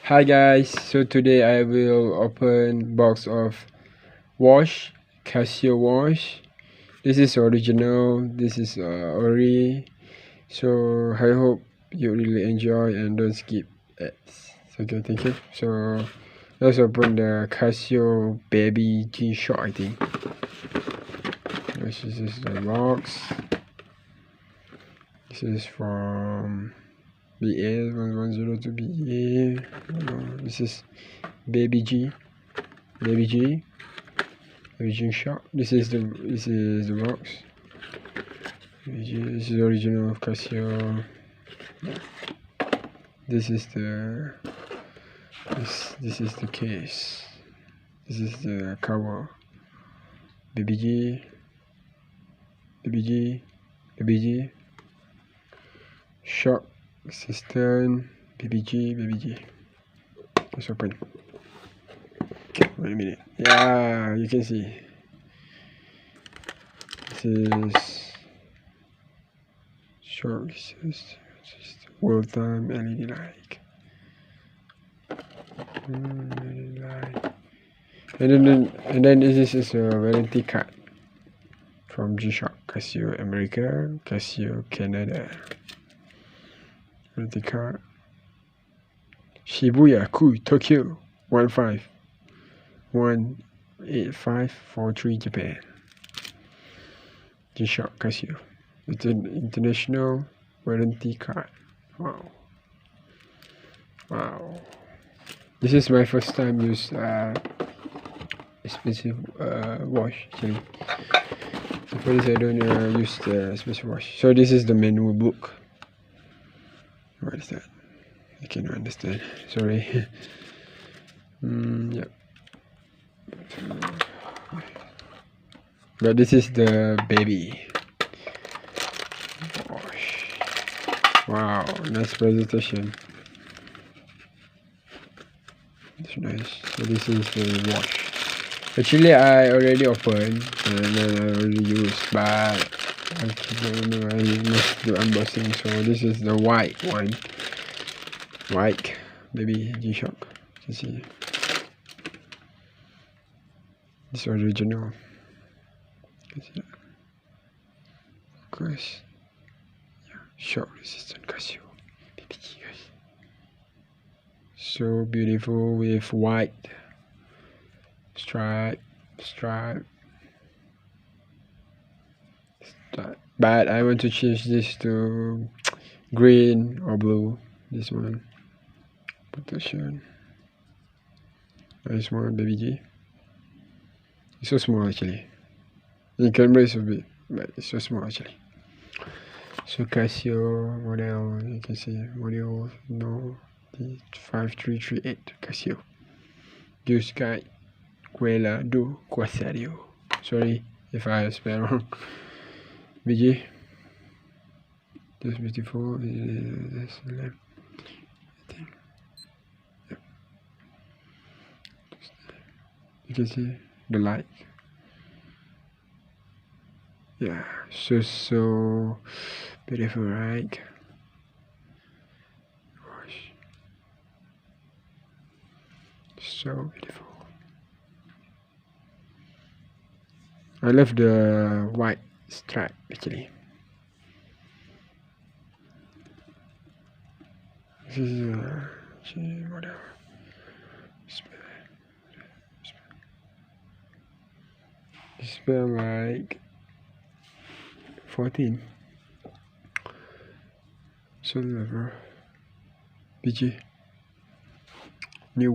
Hi guys, so today I will open box of wash, Casio wash. This is original, this is Ori. So I hope you really enjoy and don't skip ads. Okay, thank you. So let's open the Casio Baby G-Shock, I think. This is the box. This is from BA1102 BA. This is Baby G Shock. This is the box. This is original of Casio. This is the this is the case. This is the cover. Baby G shock system. Baby G. Let's open. Okay, wait a minute. Yeah, you can see. This is shock system. World time LED light. And then this is a warranty card from G-Shock, Casio America, Casio Canada. Warranty card. Shibuya Kui Tokyo 151843 Japan. G-Shock Casio. It's an international warranty card. Wow. This is my first time use expensive wash actually. So for this I don't use the expensive wash. So this is the manual book. What is that? I cannot understand. Sorry. Yep. But this is the baby wash. Wow, nice presentation. It's nice. So this is the wash. Actually, I already opened and then I already used, but I don't know. I must do unboxing. So this is the white one. White baby G-Shock. You see, this original. You see that? Of course. Yeah. Shock resistant Casio. Baby G, guys. So beautiful with white stripe. But I want to change this to green or blue. This one. Protection. Nice one, Baby G. It's so small actually. In camera it's a bit, but it's so small actually. So Casio model, you can see model no D5338 Casio. Use guide Quella do Quasario. Sorry if I spell wrong. BG. This beautiful. This left. I think. Yep. You can see the light. Yeah, so beautiful, right? Gosh. So beautiful. I love the white stripe actually. This is whatever. It smells like 14. So lover. BG. New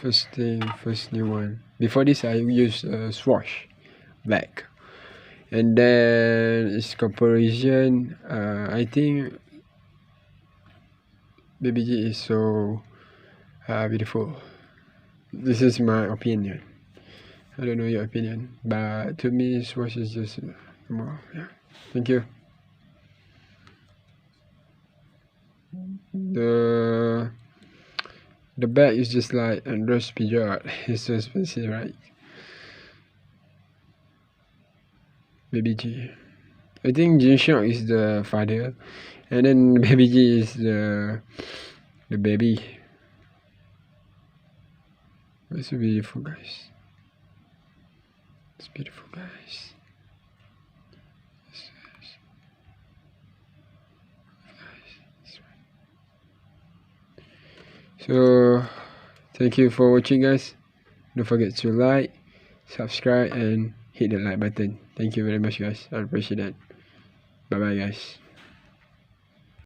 first new one. Before this I used Swatch black. And then its comparison, I think Baby G is so beautiful. This is my opinion. I don't know your opinion, but to me Swatch is just more. Yeah. Thank you. The bag is just like Andros Pijot. It's so expensive, right? Baby G. I think G-Shock is the father, and then Baby G is the baby. It's so beautiful, guys. It's beautiful, guys. So thank you for watching, guys. Don't forget to like, subscribe, and hit the like button. Thank you very much, guys. I appreciate that. Bye bye, guys.